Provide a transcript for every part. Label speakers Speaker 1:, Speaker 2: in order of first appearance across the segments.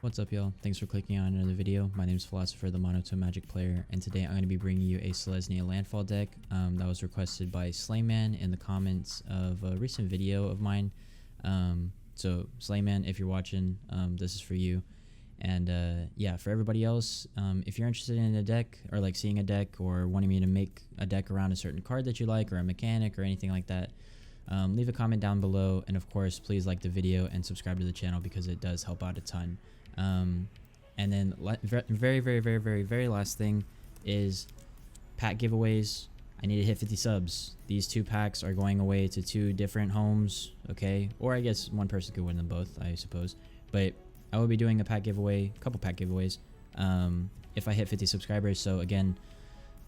Speaker 1: What's up, y'all? Thanks for clicking on another video. My name is Philosopher, the Monotone Magic player, and today I'm going to be bringing you a Selesnya Landfall deck that was requested by Slayman in the comments of a recent video of mine. So Slayman, if you're watching, this is for you. And yeah, for everybody else, if you're interested in a deck or like seeing a deck or wanting me to make a deck around a certain card that you like or a mechanic or anything like that, leave a comment down below, and of course please like the video and subscribe to the channel because it does help out a ton. And then very last thing is pack giveaways. I need to hit 50 subs. These 2 packs are going away to 2 different homes, okay? Or I guess one person could win them both, I suppose. But I will be doing a pack giveaway, a couple pack giveaways, if I hit 50 subscribers. So again,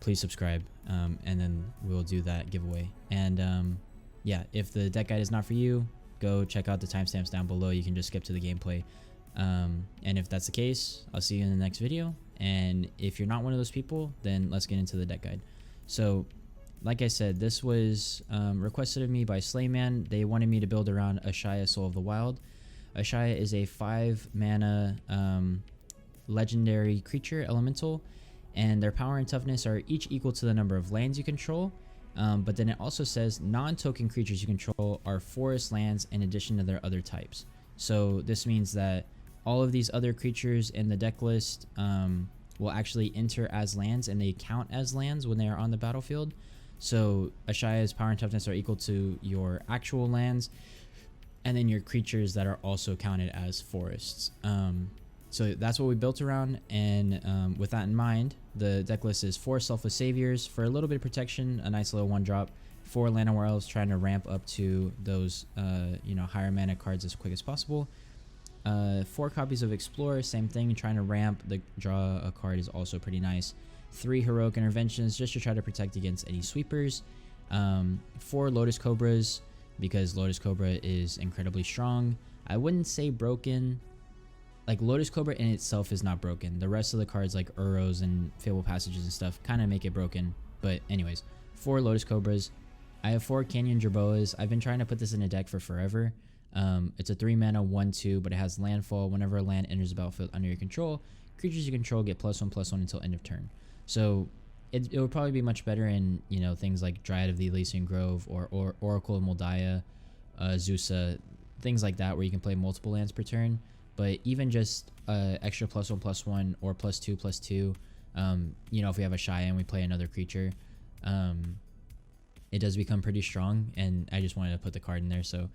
Speaker 1: please subscribe, and then we'll do that giveaway. And yeah, if the deck guide is not for you, go check out the timestamps down below. You can just skip to the gameplay. And if that's the case, I'll see you in the next video. And if you're not one of those people, then let's get into the deck guide. So like I said, this was requested of me by Slayman. They wanted me to build around Ashaya, Soul of the Wild. Ashaya is a 5 mana legendary creature elemental, and their power and toughness are each equal to the number of lands you control. But then it also says non-token creatures you control are forest lands in addition to their other types. So this means that all of these other creatures in the deck list will actually enter as lands, and they count as lands when they are on the battlefield. So Ashaya's power and toughness are equal to your actual lands, and then your creatures that are also counted as forests. So that's what we built around, and with that in mind, the deck list is 4 Selfless Saviors for a little bit of protection, a nice little 1-drop, 4 Llanowar Elves trying to ramp up to those higher mana cards as quick as possible. 4 copies of Explorer, same thing, trying to ramp. The draw a card is also pretty nice. 3 Heroic Interventions just to try to protect against any sweepers. 4 Lotus Cobras, because Lotus Cobra is incredibly strong. I wouldn't say broken. Like, Lotus Cobra in itself is not broken. The rest of the cards like Uros and Fable Passages and stuff kind of make it broken. But anyways, 4 Lotus Cobras. I have 4 Canyon Jerboas. I've been trying to put this in a deck for forever. It's a 3 mana 1/2, but it has landfall. Whenever a land enters the battlefield under your control, creatures you control get +1/+1 until end of turn. So it would probably be much better in things like Dryad of the Elysian Grove or Oracle of Moldiah, Zusa, things like that, where you can play multiple lands per turn. But even just extra +1/+1 or +2/+2, if we have a Ashaya and we play another creature, it does become pretty strong, and I just wanted to put the card in there, so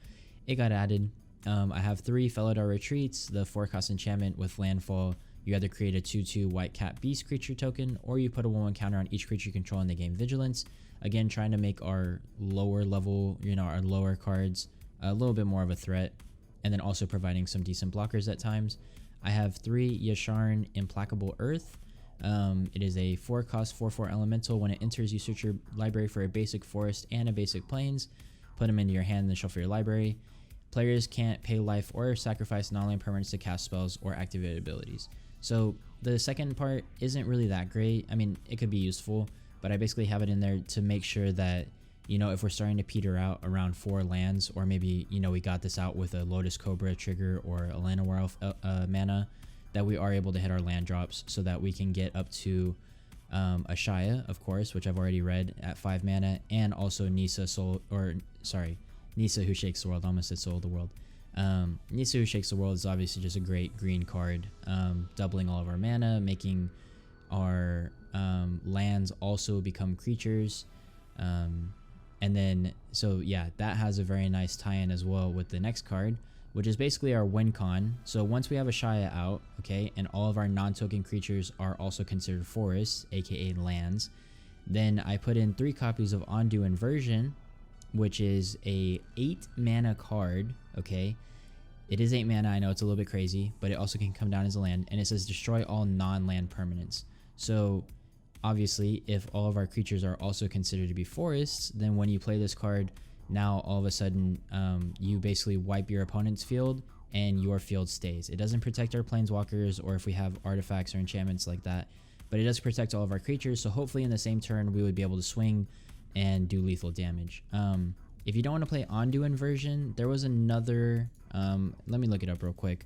Speaker 1: it got added. I have 3 Felidar Retreats, the 4-cost enchantment with landfall. You either create a 2/2 white cat beast creature token, or you put a 1/1 counter on each creature you control and they gain vigilance. Again, trying to make our lower level, our lower cards a little bit more of a threat, and then also providing some decent blockers at times. I have 3 Yasharn Implacable Earth. It is a 4-cost 4/4 elemental. When it enters, you search your library for a basic forest and a basic plains, put them into your hand, and then shuffle your library. Players can't pay life or sacrifice non-land permanents to cast spells or activate abilities. So the second part isn't really that great. I mean, it could be useful, but I basically have it in there to make sure that if we're starting to peter out around 4 lands, or maybe we got this out with a Lotus Cobra trigger or a Llanowar Elf mana, that we are able to hit our land drops, so that we can get up to Ashaya, of course, which I've already read at 5 mana, and also Nissa Who Shakes the World. I almost said Soul of the World. Nissa Who Shakes the World is obviously just a great green card, doubling all of our mana, making our lands also become creatures. And then, so yeah, that has a very nice tie-in as well with the next card, which is basically our win con. So once we have Ashaya out, okay, and all of our non-token creatures are also considered forests, aka lands, then I put in 3 copies of Ondu Inversion, which is a 8 mana card, okay? It is 8 mana, I know it's a little bit crazy, but it also can come down as a land, and it says destroy all non-land permanents. So obviously, if all of our creatures are also considered to be forests, then when you play this card, now all of a sudden you basically wipe your opponent's field and your field stays. It doesn't protect our planeswalkers or if we have artifacts or enchantments like that, but it does protect all of our creatures, so hopefully in the same turn we would be able to swing and do lethal damage. if you don't want to play Ondu Inversion, there was another, let me look it up real quick.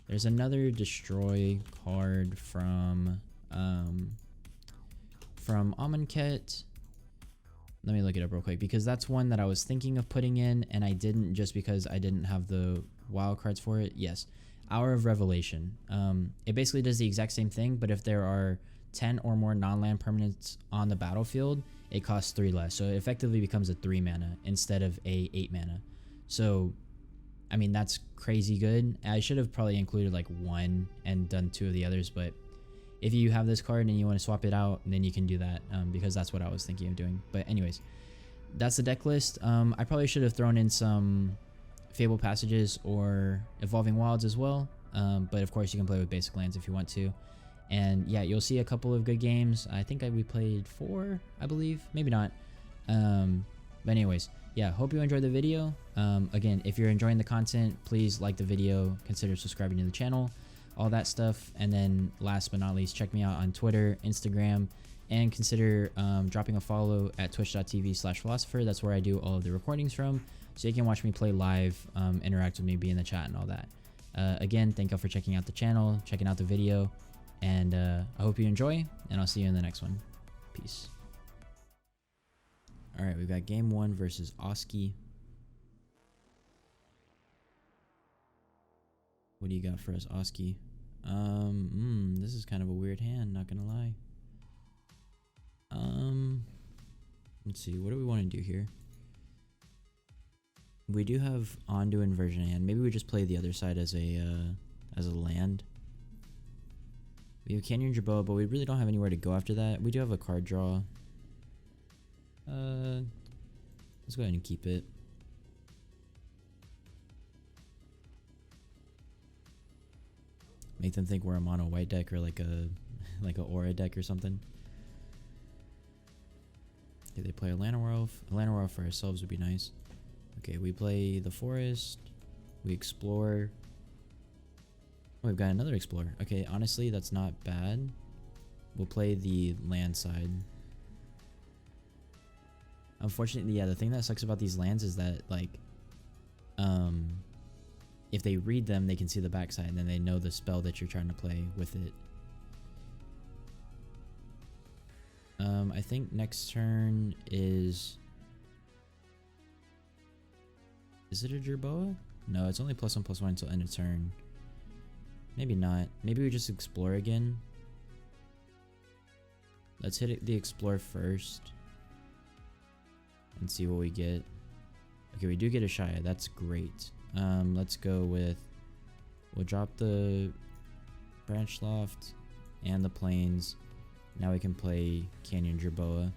Speaker 1: There's another destroy card from Amonkhet. Let me look it up real quick, because that's one that I was thinking of putting in and I didn't, just because I didn't have the wild cards for it. Yes, Hour of Revelation. It basically does the exact same thing, but if there are 10 or more non-land permanents on the battlefield, it costs 3 less. So it effectively becomes a 3 mana instead of a 8 mana. So, I mean, that's crazy good. I should have probably included like 1 and done 2 of the others, but if you have this card and you want to swap it out, then you can do that, because that's what I was thinking of doing. But anyways, that's the deck list. I probably should have thrown in some Fable Passages or Evolving Wilds as well, but of course you can play with basic lands if you want to. And yeah, you'll see a couple of good games. I think we played 4, I believe, maybe not. But anyways, yeah, hope you enjoyed the video. Again, if you're enjoying the content, please like the video, consider subscribing to the channel, all that stuff. And then last but not least, check me out on Twitter, Instagram, and consider dropping a follow at twitch.tv/philosopher. That's where I do all of the recordings from, so you can watch me play live, interact with me, be in the chat and all that. Again, thank you for checking out the channel, checking out the video, and I hope you enjoy, and I'll see you in the next one. Peace. Alright, we've got game 1 versus Oski. What do you got for us, Oski? This is kind of a weird hand, not gonna lie. Let's see, what do we want to do here? We do have Ondu Inversion in hand. Maybe we just play the other side as a land. We have Canyon Jerboa, but we really don't have anywhere to go after that. We do have a card draw. Let's go ahead and keep it. Make them think we're a mono white deck or like a aura deck or something. Okay, they play a Llanowar. A Llanowar for ourselves would be nice. Okay, we play the forest. We explore. Oh, we've got another explorer. Okay, honestly, that's not bad. We'll play the land side. Unfortunately, yeah, the thing that sucks about these lands is that, like, if they read them, they can see the backside, and then they know the spell that you're trying to play with it. I think next turn is it a Jerboa? No, it's only +1/+1 until end of turn. Maybe not. Maybe we just explore again. Let's hit the explore first and see what we get. Okay, we do get Ashaya. That's great. Let's go with, we'll drop the Branch Loft and the Plains. Now we can play Canyon Jerboa.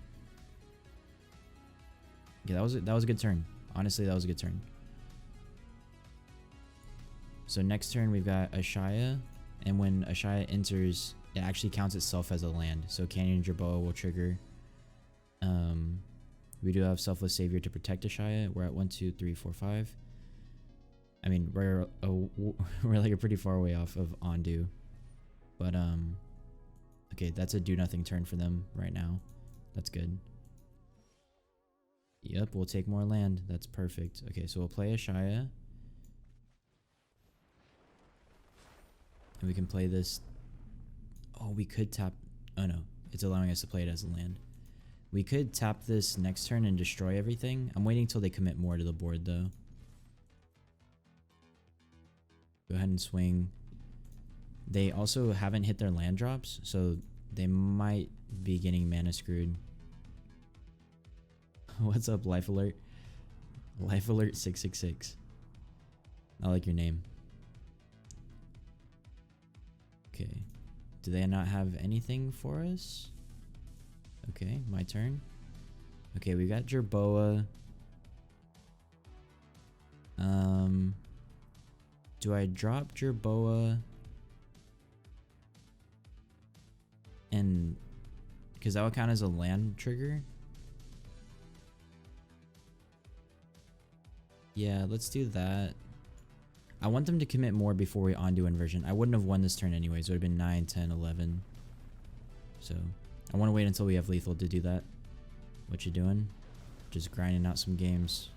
Speaker 1: Yeah, that was a good turn. Honestly, that was a good turn. So next turn we've got Ashaya, and when Ashaya enters, it actually counts itself as a land. So Canyon Jerboa will trigger. We do have Selfless Savior to protect Ashaya. We're at 1, 2, 3, 4, 5. I mean, we're like pretty far away off of Ondu, but okay, that's a do nothing turn for them right now. That's good. Yep, we'll take more land. That's perfect. Okay, so we'll play Ashaya, and we can play this. Oh, we could tap. Oh no, it's allowing us to play it as a land. We could tap this next turn and destroy everything. I'm waiting till they commit more to the board though. Go ahead and swing. They also haven't hit their land drops, so they might be getting mana screwed. What's up, Life Alert? Life Alert 666. I like your name. Okay. Do they not have anything for us? Okay, my turn. Okay, we got Jerboa. Do I drop Jerboa? And because that would count as a land trigger. Yeah, let's do that. I want them to commit more before we undo inversion. I wouldn't have won this turn anyways. It would have been 9, 10, 11. So I want to wait until we have lethal to do that. What you doing? Just grinding out some games.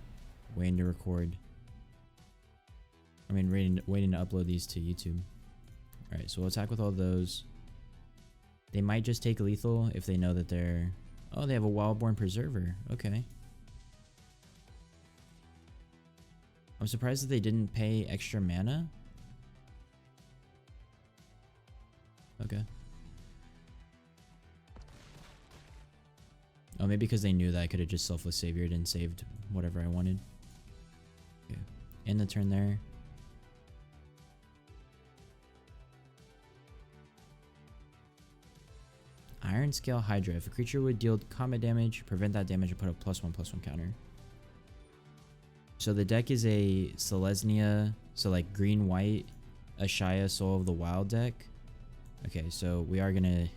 Speaker 1: waiting to record. I mean, waiting to upload these to YouTube. Alright, so we'll attack with all those. They might just take lethal if they know that they're... Oh, they have a Wildborn Preserver. Okay. I'm surprised that they didn't pay extra mana. Okay. Oh, maybe because they knew that I could have just selfless saviored and saved whatever I wanted. Okay. End the turn there. Iron Scale Hydra. If a creature would deal combat damage, prevent that damage and put a +1/+1 counter. So the deck is a Selesnya, so like green-white, Ashaya Soul of the Wild deck. Okay, so we are gonna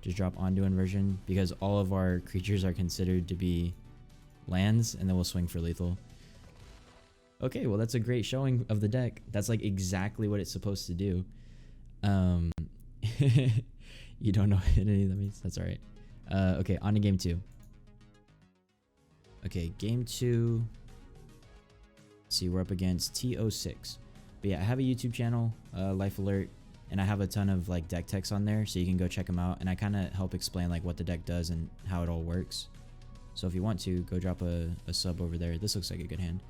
Speaker 1: just drop Onto Inversion because all of our creatures are considered to be lands, and then we'll swing for lethal. Okay, well that's a great showing of the deck. That's like exactly what it's supposed to do. You don't know what any of that means? That's alright. Okay, on to game 2. Okay, game 2. Let's see, we're up against T06. But yeah, I have a YouTube channel, Life Alert, and I have a ton of like deck techs on there, so you can go check them out. And I kind of help explain like what the deck does and how it all works. So if you want to, go drop a sub over there. This looks like a good hand.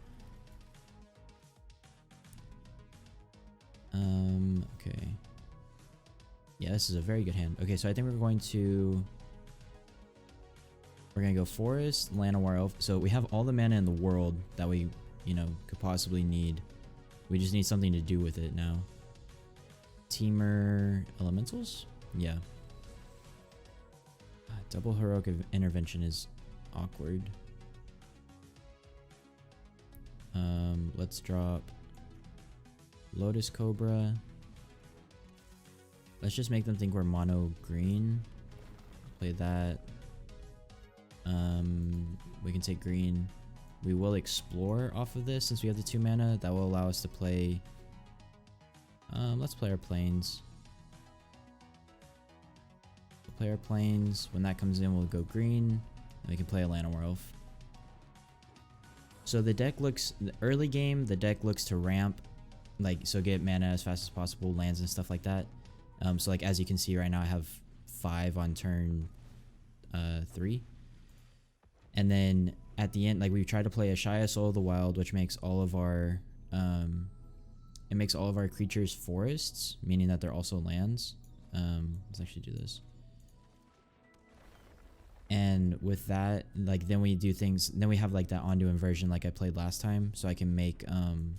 Speaker 1: Okay. Yeah, this is a very good hand. Okay, so I think we're going to go Forest, Llanowar Elf. So we have all the mana in the world that we, you know, could possibly need. We just need something to do with it now. Teamer Elementals? Yeah. Double Heroic Intervention is awkward. Let's drop Lotus Cobra. Let's just make them think we're mono green. Play that. We can take green. We will explore off of this since we have the 2 mana. That will allow us to play. Let's play our planes. We'll play our planes. When that comes in, we'll go green. And we can play a Llanowar Elf. So the deck looks, the early game, the deck looks to ramp, like, so get mana as fast as possible, lands and stuff like that. So like as you can see right now, I have 5 on turn 3. And then at the end, like we try to play Ashaya Soul of the Wild, which makes all of our it makes all of our creatures forests, meaning that they're also lands. Let's actually do this. And with that, like then we do things, then we have like that Onto Inversion like I played last time, so I can make all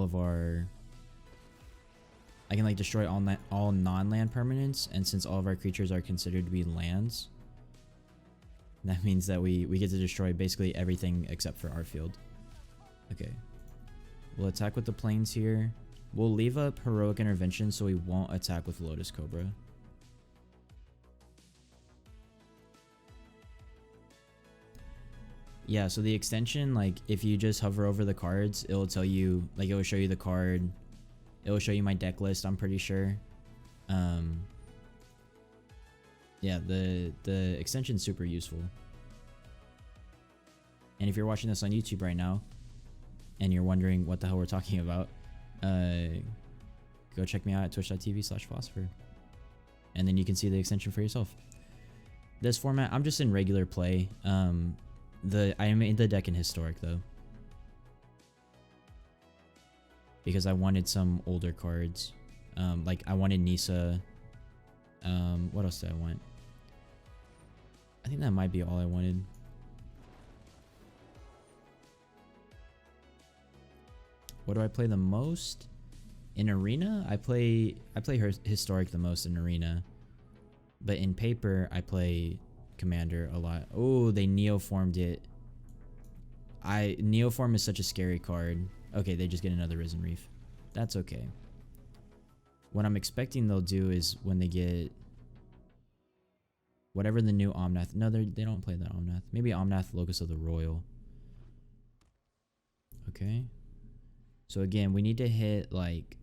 Speaker 1: of our, I can like destroy all non-land permanents, and since all of our creatures are considered to be lands, that means that we get to destroy basically everything except for our field. Okay. We'll attack with the planes here. We'll leave up Heroic Intervention so we won't attack with Lotus Cobra. Yeah, so the extension, like if you just hover over the cards, it'll tell you, like it will show you the card. It will show you my deck list, I'm pretty sure. Yeah, the extension's super useful. And if you're watching this on YouTube right now and you're wondering what the hell we're talking about, go check me out at twitch.tv/philosopher. And then you can see the extension for yourself. This format, I'm just in regular play. I made the deck in Historic though, because I wanted some older cards. Like I wanted Nisa. What else did I want? I think that might be all I wanted. What do I play the most? In Arena, I play Historic the most in Arena. But in Paper, I play Commander a lot. Oh, they neoformed it. Neoform is such a scary card. Okay, they just get another Risen Reef. That's okay. What I'm expecting they'll do is when they get whatever the new Omnath. No, they don't play that Omnath. Maybe Omnath, Locus of the Royal. Okay. So again, we need to hit like...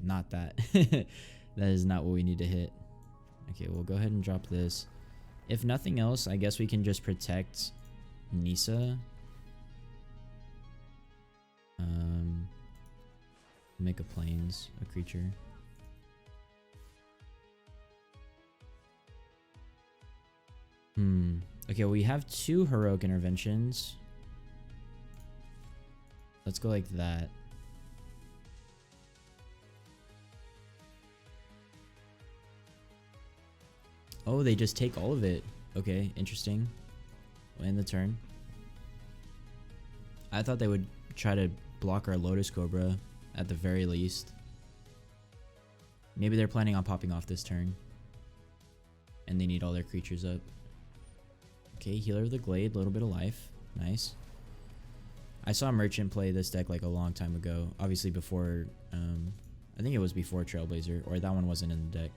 Speaker 1: Not that. That is not what we need to hit. Okay, we'll go ahead and drop this. If nothing else, I guess we can just protect Nisa. Make a plains, a creature. Okay, we have 2 heroic interventions. Let's go like that. Oh, they just take all of it. Okay, interesting. We'll end the turn. I thought they would try to block our Lotus Cobra at the very least. Maybe they're planning on popping off this turn. And they need all their creatures up. Okay, Healer of the Glade, a little bit of life. Nice. I saw Merchant play this deck like a long time ago. Obviously before, I think it was before Trailblazer, or that one wasn't in the deck.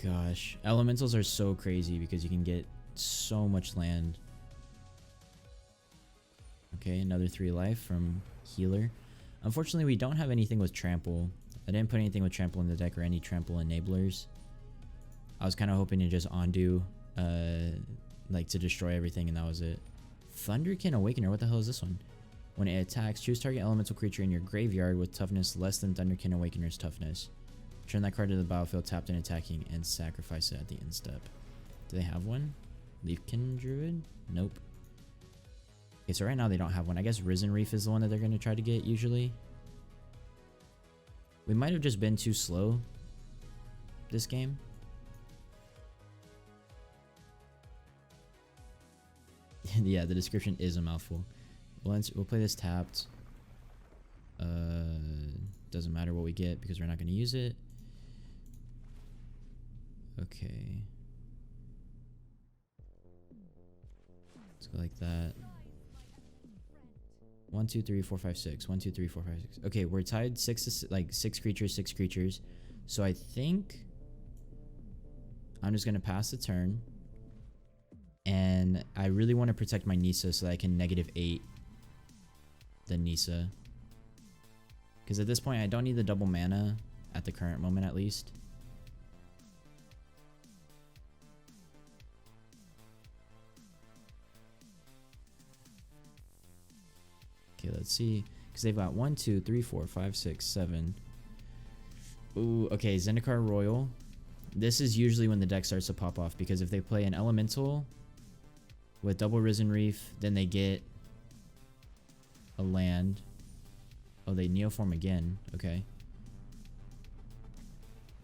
Speaker 1: Gosh, elementals are so crazy because you can get so much land. Okay, another 3 life from Healer. Unfortunately, we don't have anything with Trample. I didn't put anything with Trample in the deck or any Trample enablers. I was kind of hoping to just undo, like to destroy everything, and that was it. Thunderkin Awakener, what the hell is this one? When it attacks, choose target elemental creature in your graveyard with toughness less than Thunderkin Awakener's toughness. Turn that card to the battlefield tapped and attacking and sacrifice it at the end step. Do they have one? Leafkin Druid? Nope. Okay, so right now they don't have one. I guess Risen Reef is the one that they're going to try to get usually. We might have just been too slow this game. Yeah, the description is a mouthful. We'll play this tapped. Doesn't matter what we get because we're not going to use it. Okay. Let's go like that. 1, 2, 3, 4, 5, 6. 1, 2, 3, 4, 5, 6. Okay, we're tied 6 creatures, 6 creatures. So I think I'm just gonna pass the turn. And I really want to protect my Nisa so that I can -8 the Nisa. Because at this point I don't need the double mana at the current moment at least. Okay, let's see. Because they've got 1, 2, 3, 4, 5, 6, 7. Ooh, okay, Zendikar Royal. This is usually when the deck starts to pop off, because if they play an elemental with double Risen Reef, then they get a land. Oh, they Neoform again. Okay.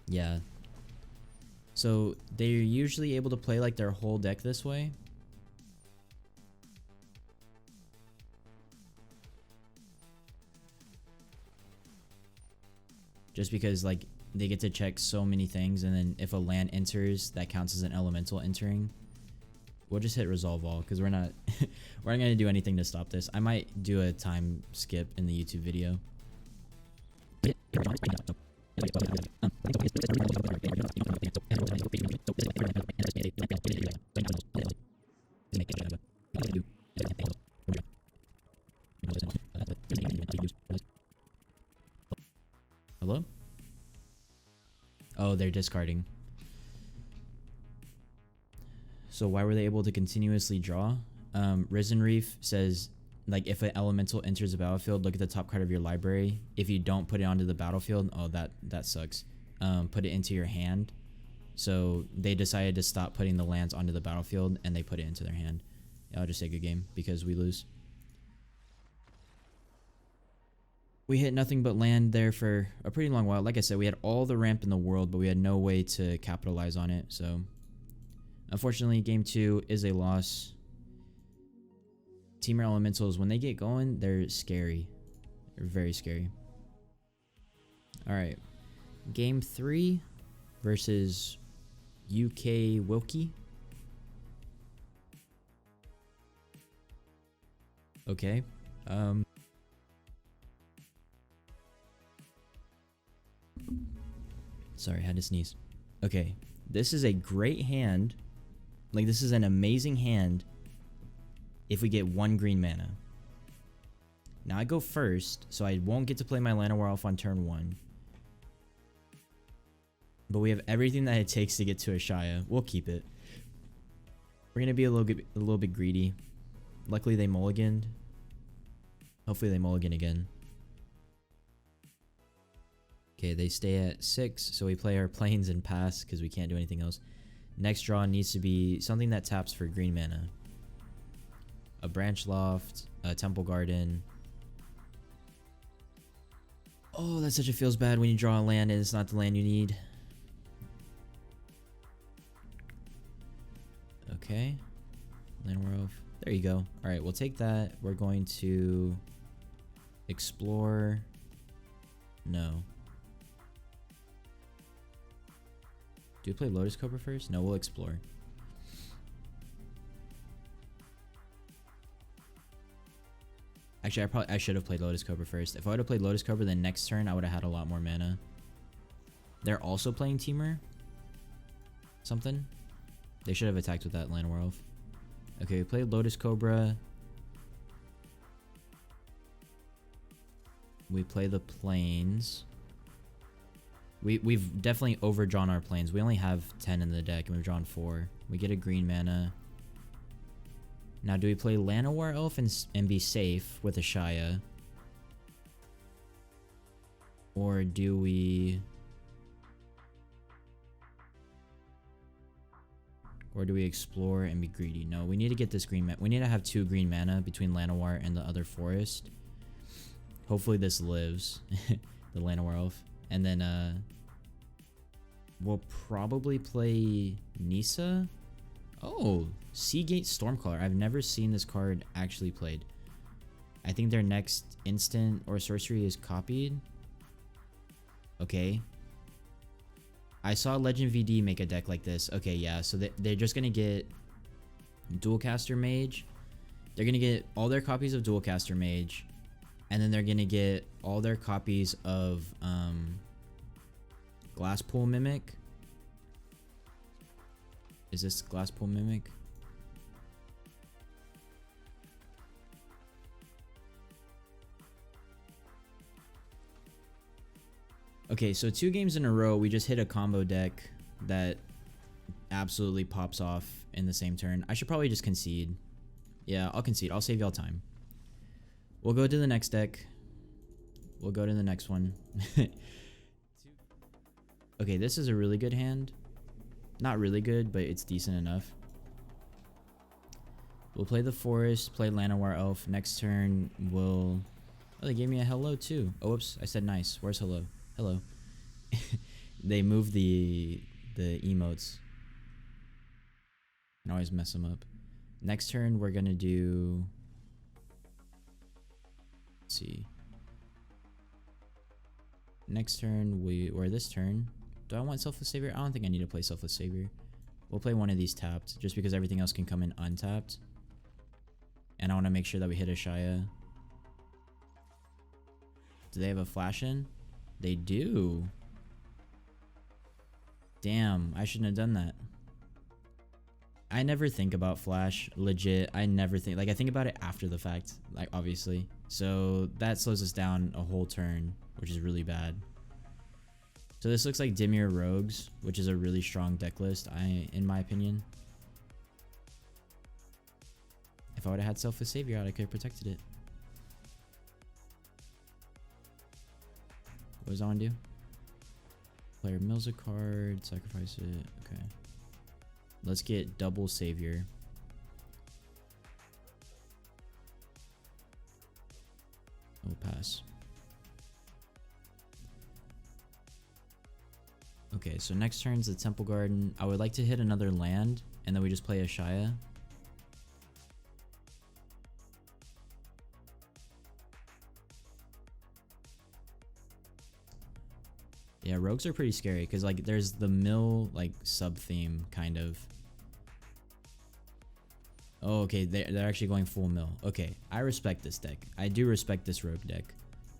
Speaker 1: Yeah. So they're usually able to play like their whole deck this way. Just because like they get to check so many things, and then if a land enters, that counts as an elemental entering. We'll just hit resolve all because we're not gonna do anything to stop this. I might do a time skip in the YouTube video. Hello? Oh, they're discarding. So why were they able to continuously draw? Risen Reef says, like, if an elemental enters the battlefield, look at the top card of your library. If you don't put it onto the battlefield, oh, that sucks. Put it into your hand. So they decided to stop putting the lands onto the battlefield, and they put it into their hand. I'll just say good game because we lose. We hit nothing but land there for a pretty long while. Like I said, we had all the ramp in the world, but we had no way to capitalize on it. So unfortunately, game 2 is a loss. Teamer Elementals, when they get going, they're scary. They're very scary. Alright. Game 3 versus UK Wilkie. Okay. Sorry, I had to sneeze. Okay. This is a great hand. Like, this is an amazing hand if we get 1 green mana. Now I go first, so I won't get to play my Llanowar Elf on turn 1. But we have everything that it takes to get to Ashaya. We'll keep it. We're gonna be a little bit greedy. Luckily they mulliganed. Hopefully they mulligan again. Okay, they stay at 6, so we play our planes and pass because we can't do anything else. Next draw needs to be something that taps for green mana. A branch loft, a temple garden. Oh, that such a feels bad when you draw a land and it's not the land you need. Okay. Land Werewolf. There you go. Alright, we'll take that. We're going to explore. No. Do we play Lotus Cobra first? No, we'll explore. Actually, I should have played Lotus Cobra first. If I would have played Lotus Cobra, then next turn I would have had a lot more mana. They're also playing Teamer. Something. They should have attacked with that Land Werewolf. Okay, we played Lotus Cobra. We play the planes. We've definitely overdrawn our planes. We only have 10 in the deck and we've drawn 4. We get a green mana. Now, do we play Llanowar Elf and be safe with Ashaya? Or do we... Or do we explore and be greedy? No, we need to get this green mana. We need to have 2 green mana between Llanowar and the other forest. Hopefully this lives. The Llanowar Elf. And then, we'll probably play Nissa. Oh, Seagate Stormcaller. I've never seen this card actually played. I think their next instant or sorcery is copied. Okay. I saw Legend VD make a deck like this. Okay, yeah. So they're just going to get Dualcaster Mage. They're going to get all their copies of Dualcaster Mage. And then they're going to get all their copies of Glasspool Mimic. Is this Glasspool Mimic? Okay, so 2 games in a row, we just hit a combo deck that absolutely pops off in the same turn. I should probably just concede. Yeah, I'll concede. I'll save y'all time. We'll go to the next deck. We'll go to the next one. Okay, this is a really good hand. Not really good, but it's decent enough. We'll play the forest, play Llanowar Elf. Next turn, we'll... Oh, they gave me a hello too. Oh, whoops. I said nice. Where's hello? Hello. They moved the emotes. I always mess them up. Next turn, we're going to do... Let's see. Next turn, or this turn... Do I want Selfless Savior? I don't think I need to play Selfless Savior. We'll play one of these tapped, just because everything else can come in untapped. And I want to make sure that we hit Ashaya. Do they have a flash in? They do. Damn, I shouldn't have done that. I never think about flash, legit. I never think, like, I think about it after the fact, like, obviously. So that slows us down a whole turn, which is really bad. So this looks like Dimir Rogues, which is a really strong deck list, in my opinion. If I would have had Selfless Savior out, I could have protected it. What does that one do? Player mills a card, sacrifice it. Okay. Let's get double Savior. We'll pass. Okay, so next turn's the Temple Garden. I would like to hit another land, and then we just play Ashaya. Yeah, rogues are pretty scary, because, like, there's the mill, like, sub-theme, kind of. Oh, okay, they're actually going full mill. Okay, I respect this deck. I do respect this rogue deck.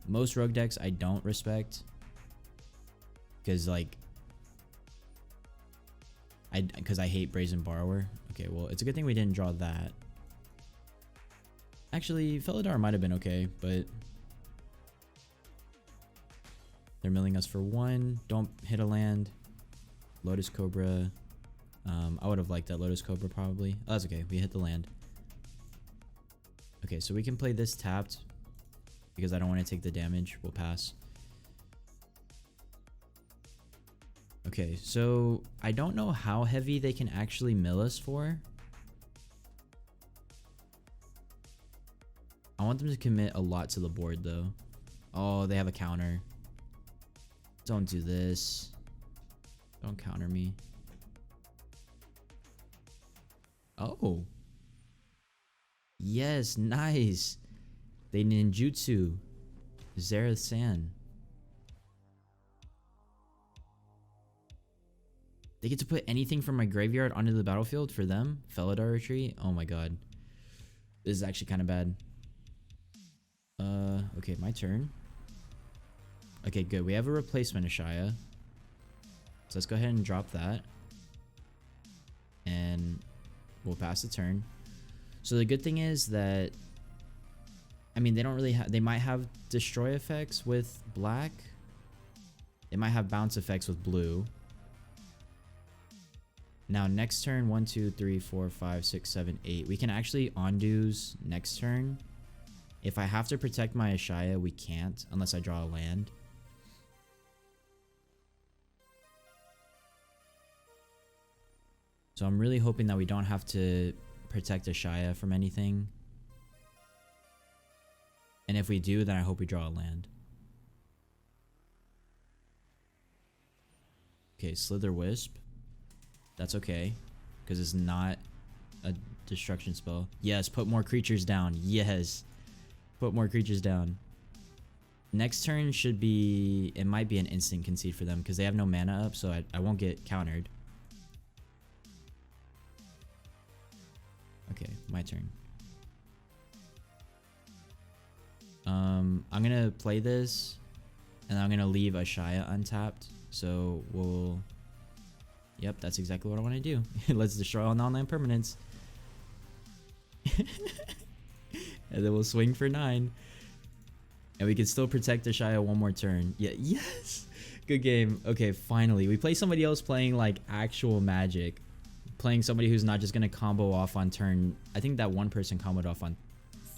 Speaker 1: Most rogue decks I don't respect, because, like... Because I hate Brazen Borrower. Okay, well, it's a good thing we didn't draw that. Actually, Felidar might have been okay, but... They're milling us for 1. Don't hit a land. Lotus Cobra. I would have liked that Lotus Cobra probably. Oh, that's okay. We hit the land. Okay, so we can play this tapped because I don't want to take the damage. We'll pass. Okay, so I don't know how heavy they can actually mill us for. I want them to commit a lot to the board though. Oh, they have a counter. Don't do this. Don't counter me. Oh. Yes, nice. They ninjutsu. Zerasan. They get to put anything from my graveyard onto the battlefield for them. Felidar retreat. Oh my god. This is actually kind of bad. Okay, my turn. Okay, good. We have a replacement Ashaya. So let's go ahead and drop that. And we'll pass the turn. So the good thing is that, I mean, they don't really have, they might have destroy effects with black. They might have bounce effects with blue. Now next turn, 1, 2, 3, 4, 5, 6, 7, 8. We can actually undo's next turn. If I have to protect my Ashaya, we can't unless I draw a land. So I'm really hoping that we don't have to protect Ashaya from anything. And if we do, then I hope we draw a land. Okay, Slither Wisp. That's okay, because it's not a destruction spell. Yes, put more creatures down. Yes. Put more creatures down. Next turn should be... It might be an instant concede for them, because they have no mana up, so I won't get countered. Okay, my turn. I'm gonna play this, and I'm gonna leave Ashaya untapped. So we'll... Yep, that's exactly what I want to do. Let's destroy all non-land permanents. And then we'll swing for 9. And we can still protect Ashaya one more turn. Yeah, yes! Good game. Okay, finally. We play somebody else playing like actual Magic. Playing somebody who's not just going to combo off on turn... I think that one person comboed off on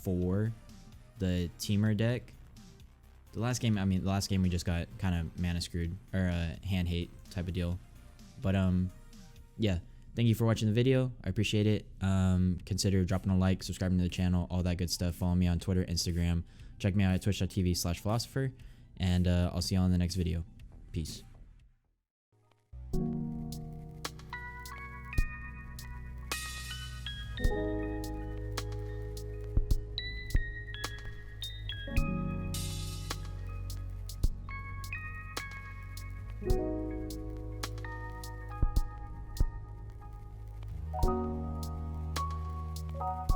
Speaker 1: 4. The teamer deck. The last game, I mean, the last game we just got kind of mana screwed. Or hand hate type of deal. But, yeah. Thank you for watching the video. I appreciate it. Consider dropping a like, subscribing to the channel, all that good stuff. Follow me on Twitter, Instagram. Check me out at twitch.tv/philosopher. And I'll see you all in the next video. Peace.